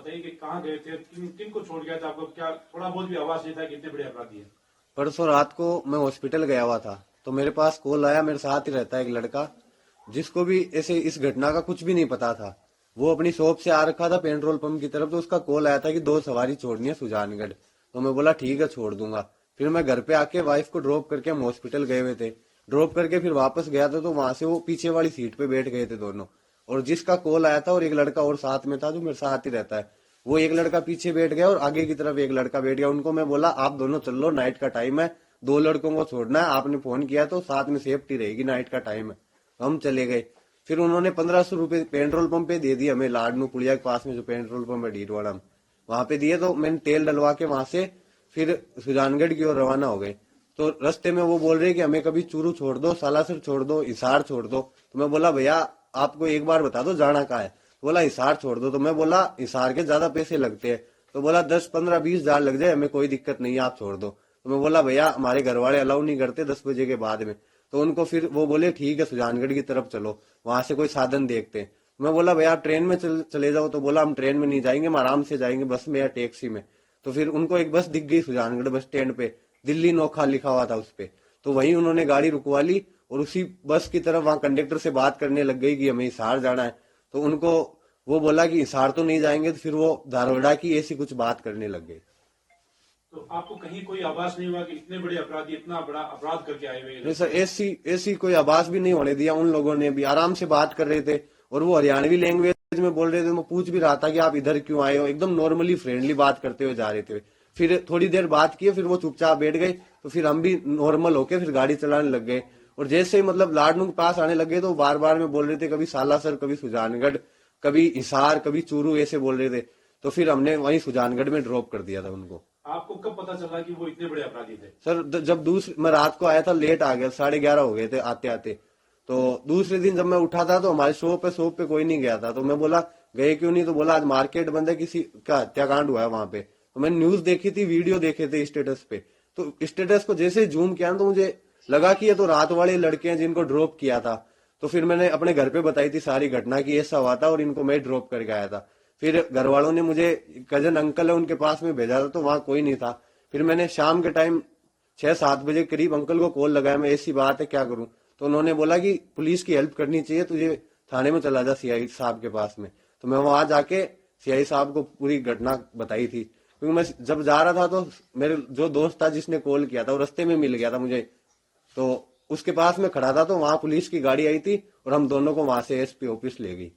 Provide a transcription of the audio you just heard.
बताइए कि कहाँ गए थे, किन को छोड़ गया था आपको, क्या थोड़ा बहुत भी आवाज नहीं था कि इतने बड़े अपराधी है? परसों रात को मैं हॉस्पिटल गया हुआ था, तो मेरे पास कॉल आया। मेरे साथ ही रहता है एक लड़का, जिसको भी ऐसे इस घटना का कुछ भी नहीं पता था। वो अपनी शॉप से आ रखा था पेट्रोल पंप की तरफ, तो उसका कॉल आया था कि 2 सवारी छोड़नी है सुजानगढ़। तो मैं बोला ठीक है, छोड़ दूंगा। फिर मैं घर पे आके वाइफ को ड्रॉप करके हम हॉस्पिटल गए हुए थे। ड्रॉप करके फिर वापस गया था, तो वहां से वो पीछे वाली सीट पे बैठ गए थे दोनों। और जिसका कॉल आया था और एक लड़का और साथ में था जो मेरे साथ ही रहता है, वो एक लड़का पीछे बैठ गया और आगे की तरफ एक लड़का बैठ गया। उनको मैं बोला आप दोनों चल लो, नाइट का टाइम है, 2 लड़कों को छोड़ना है, आपने फोन किया तो साथ में सेफ्टी रहेगी, नाइट का टाइम है। हम चले गए। फिर उन्होंने 1500 रुपए पेट्रोल पंप पे दे दिए हमें, लाडनू पुलिया के पास में जो पेट्रोल पंप है डीडवाड़ा में, वहां पे दिए। तो मैंने तेल डलवा के वहां से फिर सुजानगढ़ की ओर रवाना हो गए। तो रास्ते में वो बोल रहे कि हमें कभी चूरू छोड़ दो, सालासर छोड़ दो, हिसार छोड़ दो। तो मैं बोला भैया आपको एक बार बता दो जाना कहाँ है। तो बोला हिसार छोड़ दो। तो मैं बोला हिसार के ज्यादा पैसे लगते हैं। तो बोला 10, 15, 20 हजार लग जाए, हमें कोई दिक्कत नहीं है, आप छोड़ दो। तो मैं बोला भैया हमारे घर वाले अलाउ नहीं करते 10 बजे के बाद में। तो उनको फिर वो बोले ठीक है सुजानगढ़ की तरफ चलो, वहां से कोई साधन देखते हैं। मैं बोला भैया आप ट्रेन में चले जाओ। तो बोला हम ट्रेन में नहीं जाएंगे, हम आराम से जाएंगे बस में या टैक्सी में। तो फिर उनको एक बस दिख गई सुजानगढ़ बस स्टैंड पे, दिल्ली नोखा लिखा हुआ था उस पे। तो वहीं उन्होंने गाड़ी रुकवा ली और उसी बस की तरफ वहां कंडक्टर से बात करने लग गई कि हमें हिसार जाना है। तो उनको वो बोला कि हिसार तो नहीं जाएंगे। तो फिर वो धारवाड़ा की ऐसी कुछ बात करने लग गए। तो आपको कहीं कोई आभास नहीं हुआ कि इतने बड़े अपराधी इतना बड़ा अपराध करके आए हुए नहीं सर, हैं? ऐसी ऐसी कोई आवाज भी नहीं होने दिया। उन लोगों ने भी आराम से बात कर रहे थे और वो हरियाणवी लैंग्वेज में बोल रहे थे। मैं पूछ भी रहा था कि आप इधर क्यों आए हो, एकदम नॉर्मली फ्रेंडली बात करते हुए जा रहे थे। फिर थोड़ी देर बात की, फिर वो चुपचाप बैठ गए। तो फिर हम भी नॉर्मल होके फिर गाड़ी चलाने लग गए। और जैसे ही मतलब लाडनू के पास आने लगे तो बार बार में बोल रहे थे कभी सालासर, कभी सुजानगढ़, कभी हिसार, कभी चूरू, ऐसे बोल रहे थे। तो फिर हमने वहीं सुजानगढ़ में ड्रॉप कर दिया था उनको। आपको कब पता चला कि वो इतने बड़े अपराधी थे? सर जब दूसरे मैं रात को आया था, लेट आ गया, 11:30 हो गए थे आते आते। तो दूसरे दिन जब मैं उठा था तो हमारे शॉप पे कोई नहीं गया था। तो मैं बोला गए क्यों नहीं। तो बोला आज मार्केट बंद है, किसी का हत्याकांड हुआ है वहां पे। तो मैंने न्यूज देखी थी, वीडियो देखे थे स्टेटस पे। तो स्टेटस को जैसे जूम किया ना, तो मुझे लगा कि ये तो रात वाले लड़के हैं जिनको ड्रॉप किया था। तो फिर मैंने अपने घर पे बताई थी सारी घटना की ऐसा हुआ था और इनको मैं ड्रॉप करके आया था। फिर घर वालों ने मुझे, कजन अंकल है उनके पास में भेजा था, तो वहां कोई नहीं था। फिर मैंने शाम के टाइम 6-7 बजे करीब अंकल को कॉल लगाया, मैं ऐसी बात है क्या करूं। तो उन्होंने बोला कि पुलिस की हेल्प करनी चाहिए तुझे, थाने में चला जा सीआई साहब के पास में। तो मैं वहां जाके सीआई साहब को पूरी घटना बताई थी। क्योंकि मैं जब जा रहा था तो मेरे जो दोस्त था जिसने कॉल किया था वो रास्ते में मिल गया था मुझे। तो उसके पास में खड़ा था, तो वहां पुलिस की गाड़ी आई थी और हम दोनों को वहां से एसपी ऑफिस ले गई।